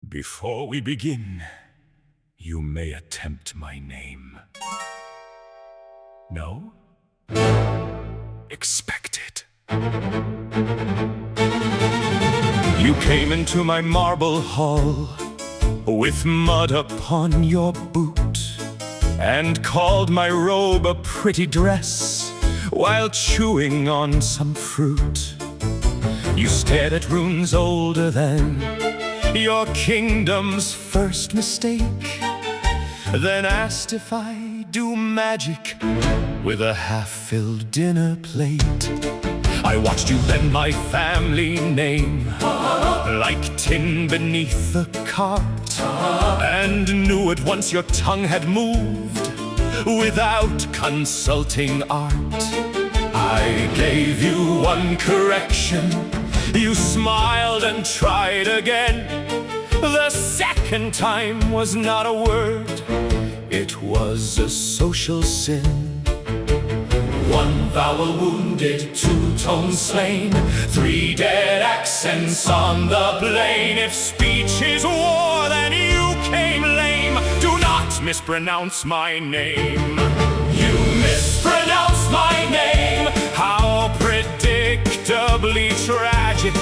Before we begin, you may attempt my name. No? Expect it. You came into my marble hall with mud upon your boot, and called my robe a pretty dress while chewing on some fruit. You stared at runes older than your kingdom's first mistake, then asked if I do magic with a half-filled dinner plate. I watched you bend my family name like tin beneath the cart, and knew at once your tongue had moved without consulting art. I gave you one correction, you smiled and tried again. The second time was not a word, it was a social sin. One vowel wounded, two tones slain, three dead accents on the plain. If speech is war, then you came lame. Do not mispronounce my name. You mispronounced my name. How predictably tragic.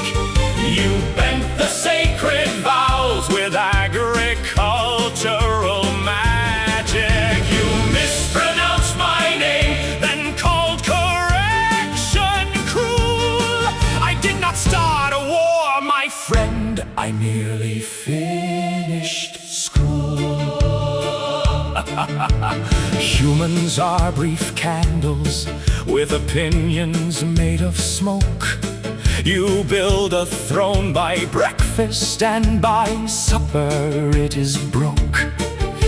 You bent the sacred vowels with agricultural magic. You mispronounced my name, then called correction cruel. I did not start a war, my friend, I merely finished school. Humans are brief candles with opinions made of smoke. You build a throne by breakfast, and by supper it is broke.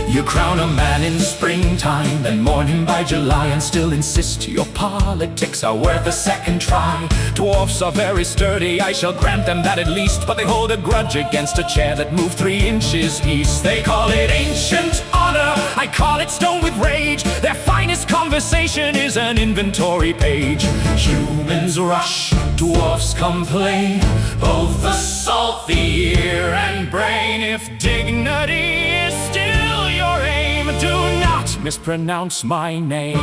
You crown a man in springtime, then mourn him by July, and still insist your politics are worth a second try. Dwarfs are very sturdy, I shall grant them that at least, but they hold a grudge against a chair that moved 3 inches east. They call it ancient honor, I call it stone with rage. Their finest conversation is an inventory page. Humans rush, dwarfs complain, both assault the ear and brain. If dignity is still your aim, do not mispronounce my name.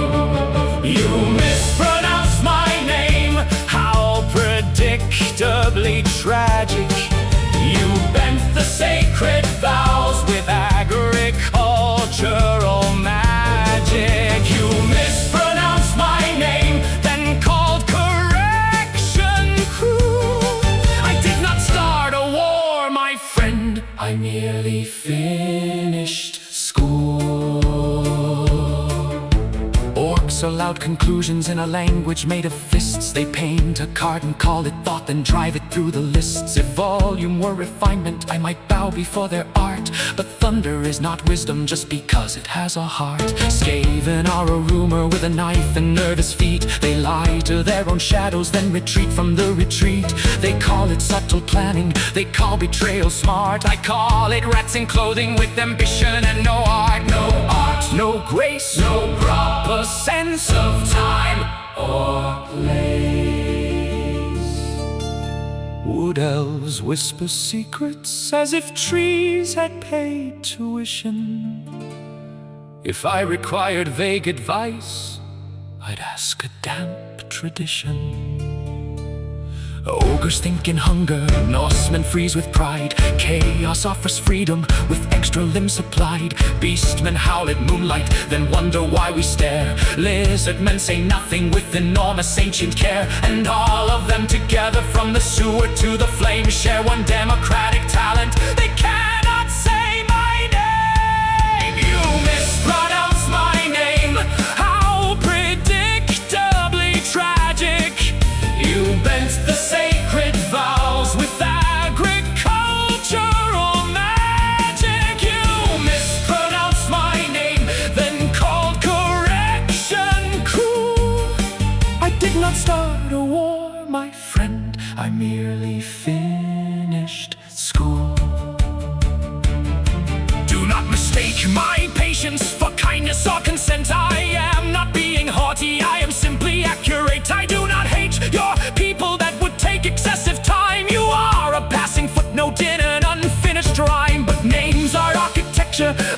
You mispronounce my name. How predictably tragic. You bent the sacred vows with agricultural magic. You mispronounced my name, then called correction cruel. I did not start a war, my friend, I merely finished school. Orcs are loud conclusions in a language made of fists. They paint a card and call it thought, then drive it through the lists. If volume were refinement, I might bow before their art. But thunder is not wisdom just because it has a heart. Skaven are a rumor with a knife and nervous feet. They lie to their own shadows, then retreat from the retreat. They call it subtle planning, they call betrayal smart. I call it rats in clothing with ambition and no art. No art, no grace, no proper sense of time or place. Wood elves whisper secrets as if trees had paid tuition. If I required vague advice, I'd ask a damp tradition. Ogres think in hunger, Norsemen freeze with pride. Chaos offers freedom with extra limbs supplied. Beastmen howl at moonlight, then wonder why we stare. Lizard men say nothing with enormous ancient care. And all of them together from the sewer to the flame share one democratic talent. They cannot say my name. You mispronounce my name. How predictably tragic. You bent the sacred vows with agricultural magic. You mispronounced my name, then called correction cruel. I did not start a war, my friend, I merely finished school. Do not mistake my patience for kindness or consent. I am not being haughty, I am simply accurate. I do not hate your people that would take excessive time. You are a passing footnote in an unfinished rhyme, but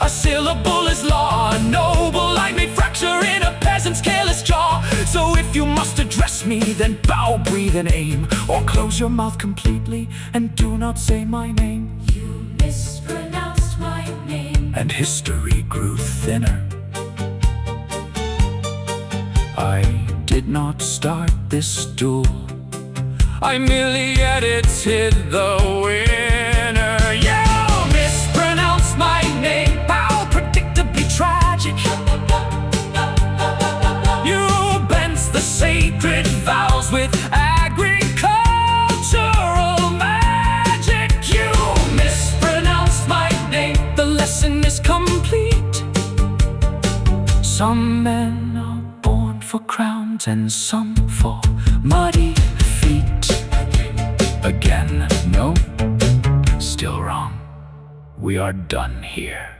A syllable is law, a noble line may fracture in a peasant's careless jaw. So if you must address me, then bow, breathe, and aim, or close your mouth completely and do not say my name. You mispronounced my name. And history grew thinner. I did not start this duel, I merely edited the winner. You mispronounced my name, how predictably tragic. You bent the sacred vows with agricultural magic. You mispronounced my name, the lesson is complete. Some men are born for crowns and some for muddy feet. Again, no, still wrong. We are done here.